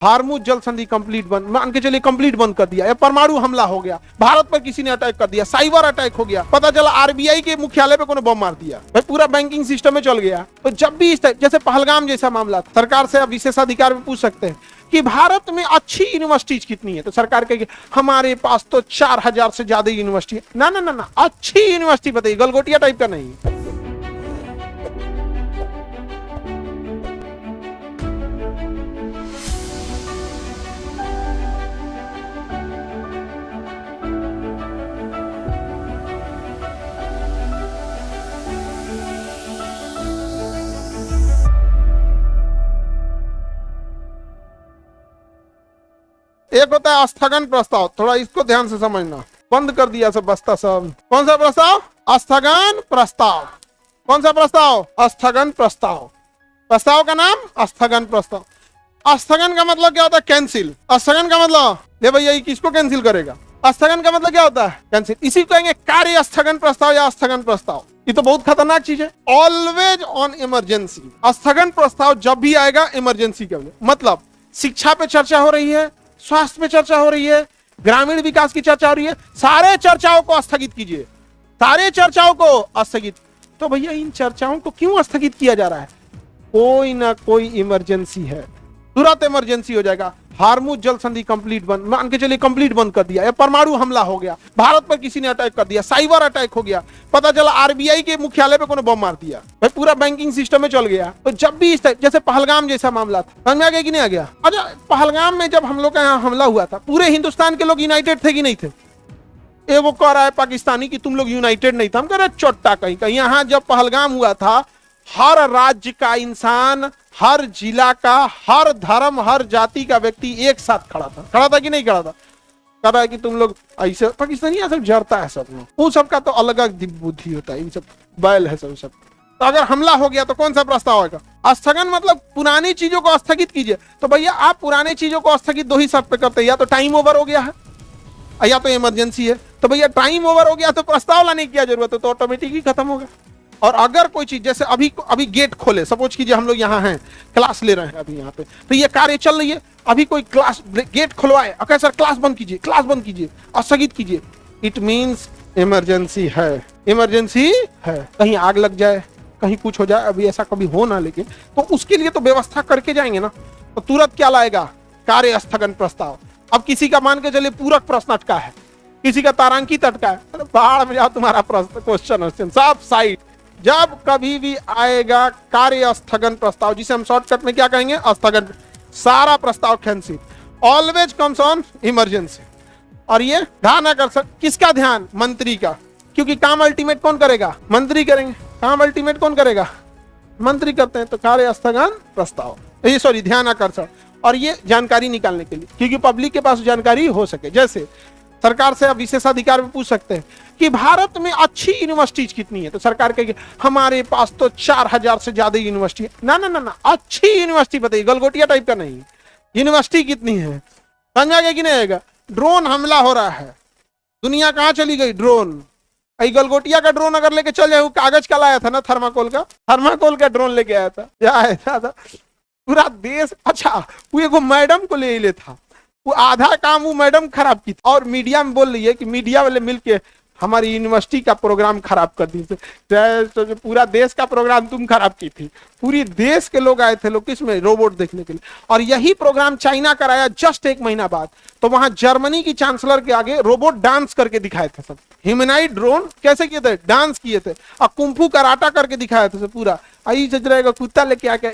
Hormuz जल संधि complete बंद, मान के चलिए कंप्लीट बंद कर दिया, या परमाणु हमला हो गया, भारत पर किसी ने अटैक कर दिया, साइबर अटैक हो गया, पता चला आरबीआई के मुख्यालय पे कोई बम मार दिया, भाई पूरा बैंकिंग सिस्टम में चल गया। तो जब भी इस जैसे पहलगाम जैसा मामला था, सरकार से अब विशेषाधिकार में पूछ सकते हैं कि भारत में अच्छी यूनिवर्सिटीज कितनी है, तो सरकार कहेगी हमारे पास तो 4000 से ज्यादा यूनिवर्सिटी है। ना ना ना ना, अच्छी यूनिवर्सिटी बताइए, गलगोटिया टाइप का नहीं। एक होता है स्थगन प्रस्ताव, थोड़ा इसको ध्यान से समझना, बंद कर दिया सब बस्ता सब। कौन सा प्रस्ताव? स्थगन प्रस्ताव। कौन सा प्रस्ताव? स्थगन प्रस्ताव। प्रस्ताव का नाम स्थगन प्रस्ताव। स्थगन का मतलब क्या होता है? कैंसिल। स्थगन का मतलब ये भैया किसको कैंसिल करेगा? स्थगन का मतलब क्या होता है? कैंसिल। इसी को कहेंगे कार्य स्थगन प्रस्ताव या स्थगन प्रस्ताव। ये तो बहुत खतरनाक चीज है। Always on emergency. स्थगन प्रस्ताव जब भी आएगा इमरजेंसी के लिए, मतलब शिक्षा पे चर्चा हो रही है, स्वास्थ्य पे चर्चा हो रही है, ग्रामीण विकास की चर्चा हो रही है, सारे चर्चाओं को स्थगित कीजिए, सारे चर्चाओं को स्थगित। तो भैया इन चर्चाओं को क्यों स्थगित किया जा रहा है? कोई ना कोई इमरजेंसी है, तुरंत इमरजेंसी हो जाएगा। हार्मुज जल संधि कंप्लीट बंद, मान के चलिए कंप्लीट बंद कर दिया, या परमाणु हमला हो गया, भारत पर किसी ने अटैक कर दिया, साइबर अटैक हो गया, पता चला आरबीआई के मुख्यालय पे कोई बम मार दिया, भाई पूरा बैंकिंग सिस्टम में चल गया। तो जब भी इस जैसे पहलगाम जैसा मामला था, समझ में आ गया कि नहीं आ गया? अच्छा, पहलगाम में जब हम लोग का यहाँ हमला हुआ था, पूरे हिंदुस्तान के लोग यूनाइटेड थे कि नहीं थे? वो कह रहा है पाकिस्तानी कि तुम लोग यूनाइटेड नहीं था। हम कह रहे चोट्टा कहीं कहीं। यहाँ जब पहलगाम हुआ था, हर राज्य का इंसान, हर जिला का, हर धर्म, हर जाति का व्यक्ति एक साथ खड़ा था कि नहीं खड़ा था? कह रहा है कि तुम लोग ऐसे, पाकिस्तानी सब जरता है सब लोग, वो सबका तो अलग अलग बुद्धि होता है, इन सब बैल है सब। तो अगर हमला हो गया तो कौन सा प्रस्ताव आएगा? स्थगन मतलब पुरानी चीजों को स्थगित कीजिए। तो भैया आप पुरानी चीजों को स्थगित दो ही शर्त पे करते हैं, या तो टाइम ओवर हो गया है या तो इमरजेंसी है। तो भैया टाइम ओवर हो गया तो प्रस्ताव लाने की क्या जरूरत है, तो ऑटोमेटिक ही खत्म होगा। और अगर कोई चीज जैसे अभी गेट खोले, सपोज कीजिए हम लोग यहाँ हैं, क्लास ले रहे हैं अभी यहाँ पे, तो ये कार्य चल रही है, अभी कोई क्लास गेट खुलवाए, ओके सर क्लास बंद कीजिए और स्थगित कीजिए, इट मीन्स इमरजेंसी है। इमरजेंसी है, कहीं आग लग जाए, कहीं कुछ हो जाए, अभी ऐसा कभी हो ना, लेकिन तो उसके लिए तो व्यवस्था करके जाएंगे ना। तो तुरंत क्या लाएगा? कार्य स्थगन प्रस्ताव। अब किसी का मान के चलिए पूरक प्रश्न अटका है, किसी का तारांकित अटका है, बाहर में जाओ, तुम्हारा क्वेश्चन सब साइड। जब कभी भी आएगा कार्य स्थगन प्रस्ताव, जिसे हम शॉर्टकट में क्या कहेंगे? स्थगन। सारा प्रस्ताव cancel. Always comes on emergency. और ये ध्यान ना कर किसका ध्यान? मंत्री का, क्योंकि काम अल्टीमेट कौन करेगा? मंत्री करेंगे। काम अल्टीमेट कौन करेगा? मंत्री करते हैं। तो कार्य स्थगन प्रस्ताव, ये सॉरी ध्यान आकर्षण। और ये जानकारी निकालने के लिए, क्योंकि पब्लिक के पास जानकारी हो सके। जैसे सरकार से अब विशेषाधिकार में पूछ सकते हैं कि भारत में अच्छी यूनिवर्सिटीज कितनी है, तो सरकार कहेगी हमारे पास तो 4000 से ज्यादा यूनिवर्सिटी है। ना ना ना ना, अच्छी यूनिवर्सिटी बताइए, गलगोटिया टाइप का नहीं। यूनिवर्सिटी कितनी है, समझ आ गया कि नहीं आएगा? ड्रोन हमला हो रहा है, दुनिया कहाँ चली गई? ड्रोन। गलगोटिया का ड्रोन अगर लेके चल जाए, वो कागज का लाया था ना, थर्माकोल का ड्रोन लेके आया था, क्या था पूरा देश। अच्छा, वो एगो मैडम को ले था, वो आधा काम वो मैडम खराब की थी, और मीडिया में बोल रही है कि मीडिया वाले मिलके हमारी यूनिवर्सिटी का प्रोग्राम खराब कर दी। तो जो पूरा देश का प्रोग्राम तुम खराब की थी। पूरी देश के लोग आए थे, लोग किसमें? रोबोट देखने के लिए। और यही प्रोग्राम चाइना कराया जस्ट 1 महीना बाद, तो वहां जर्मनी की चांसलर के आगे रोबोट डांस करके दिखाए थे सब। ह्यूमनाइड ड्रोन कैसे किए थे? डांस किए थे, और कुंफू कराटा करके दिखाए थे पूरा। आई जज रहेगा कुत्ता लेके आके